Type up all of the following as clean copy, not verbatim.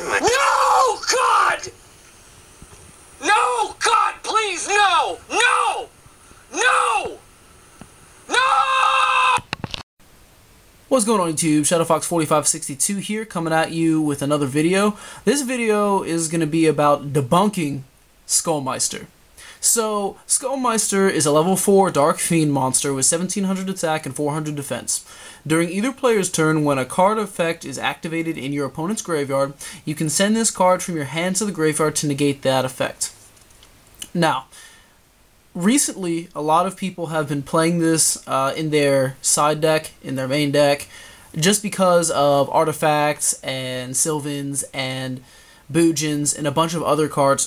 No, God! No, God, please, no! No! No! No! What's going on YouTube? ShadowFox4562 here, coming at you with another video. This video is going to be about debunking Skullmeister. So, Skullmeister is a level 4 Dark Fiend monster with 1700 attack and 400 defense. During either player's turn, when a card effect is activated in your opponent's graveyard, you can send this card from your hand to the graveyard to negate that effect. Now, recently, a lot of people have been playing this in their side deck, in their main deck, just because of artifacts and Sylvans and Boojins and a bunch of other cards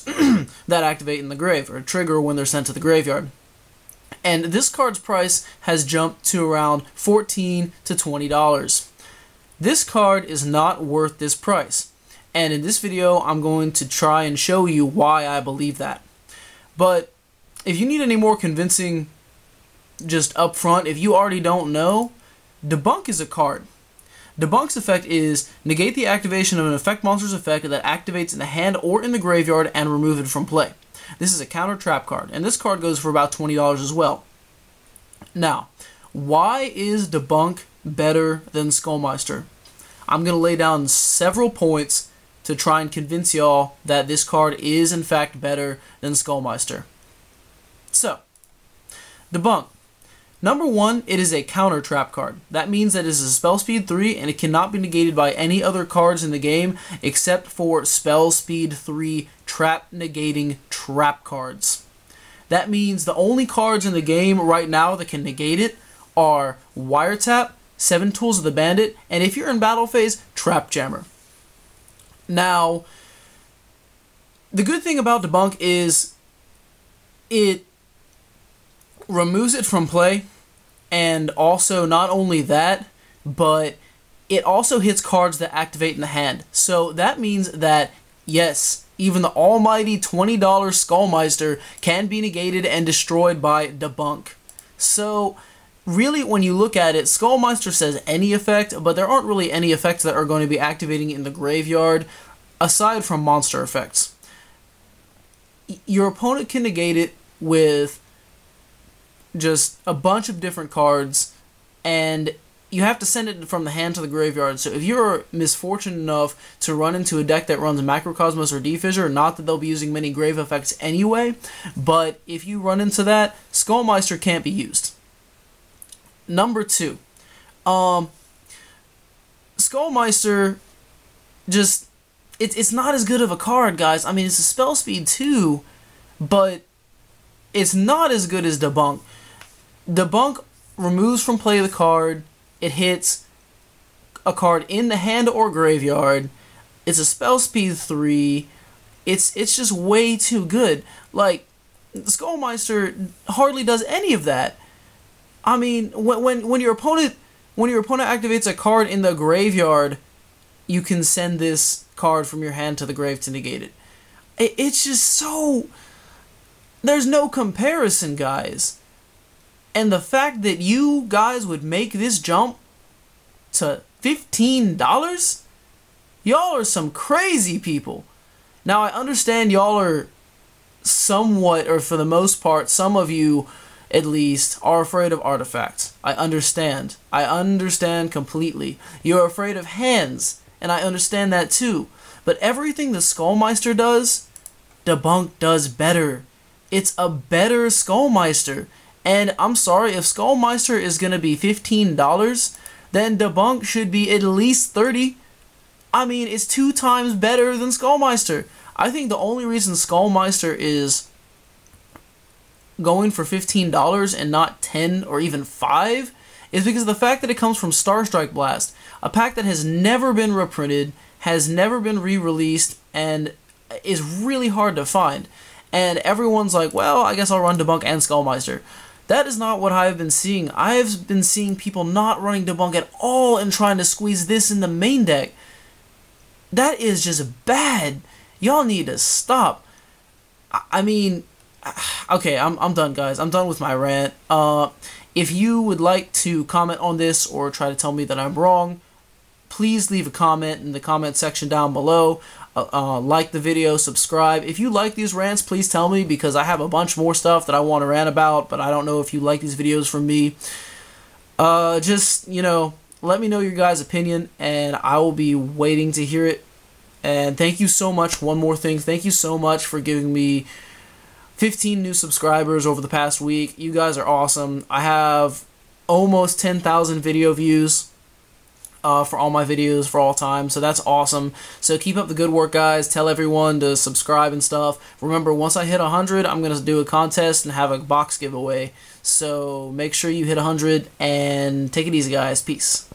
that activate in the grave or trigger when they're sent to the graveyard. And this card's price has jumped to around $14 to $20. This card is not worth this price. And in this video, I'm going to try and show you why I believe that. But if you need any more convincing just up front, if you already don't know, Debunk is a card. Debunk's effect is negate the activation of an effect monster's effect that activates in the hand or in the graveyard and remove it from play. This is a counter trap card, and this card goes for about $20 as well. Now, why is Debunk better than Skullmeister? I'm going to lay down several points to try and convince y'all that this card is in fact better than Skullmeister. So, Debunk. Number 1, it is a counter trap card. That means that it is a spell speed 3 and it cannot be negated by any other cards in the game except for spell speed 3 trap negating trap cards. That means the only cards in the game right now that can negate it are Wiretap, 7 Tools of the Bandit, and if you're in battle phase, Trap Jammer. Now, the good thing about Debunk is it removes it from play, and also not only that, but it also hits cards that activate in the hand. So that means that, yes, even the almighty $20 Skullmeister can be negated and destroyed by Debunk. So really, when you look at it, Skullmeister says any effect, but there aren't really any effects that are going to be activating in the graveyard aside from monster effects. Your opponent can negate it with just a bunch of different cards, and you have to send it from the hand to the graveyard. So if you're misfortunate enough to run into a deck that runs Macrocosmos or D-Fissure, not that they'll be using many grave effects anyway, but if you run into that, Skullmeister can't be used. Number 2, Skullmeister just, it's not as good of a card, guys. I mean, it's a spell speed 2, but it's not as good as Debunk. Debunk removes from play the card, it hits a card in the hand or graveyard, it's a spell speed 3, it's just way too good. Like, Skullmeister hardly does any of that. I mean, when your opponent activates a card in the graveyard, you can send this card from your hand to the grave to negate it. It's just so... There's no comparison, guys. And the fact that you guys would make this jump to $15? Y'all are some crazy people. Now, I understand y'all are somewhat, or for the most part, some of you at least, are afraid of artifacts. I understand. I understand completely. You're afraid of hands, and I understand that too. But everything the Skullmeister does, Debunk does better. It's a better Skullmeister. And I'm sorry, if Skullmeister is going to be $15, then Debunk should be at least $30. I mean, it's 2 times better than Skullmeister. I think the only reason Skullmeister is going for $15 and not $10 or even $5 is because of the fact that it comes from Starstrike Blast, a pack that has never been reprinted, has never been re-released, and is really hard to find. And everyone's like, well, I guess I'll run Debunk and Skullmeister. That is not what I've been seeing. I've been seeing people not running Debunk at all and trying to squeeze this in the main deck. That is just bad. Y'all need to stop. I mean, okay, I'm done, guys. I'm done with my rant. If you would like to comment on this or try to tell me that I'm wrong, please leave a comment in the comment section down below. like the video, subscribe. If you like these rants, please tell me, because I have a bunch more stuff that I want to rant about, but I don't know if you like these videos from me. Just, you know, let me know your guys' opinion, and I will be waiting to hear it. And thank you so much. One more thing. Thank you so much for giving me 15 new subscribers over the past week. You guys are awesome. I have almost 10,000 video views for all my videos for all time, so that's awesome. So keep up the good work, guys. Tell everyone to subscribe and stuff. Remember, once I hit 100, I'm going to do a contest and have a box giveaway. So make sure you hit 100, and take it easy, guys. Peace.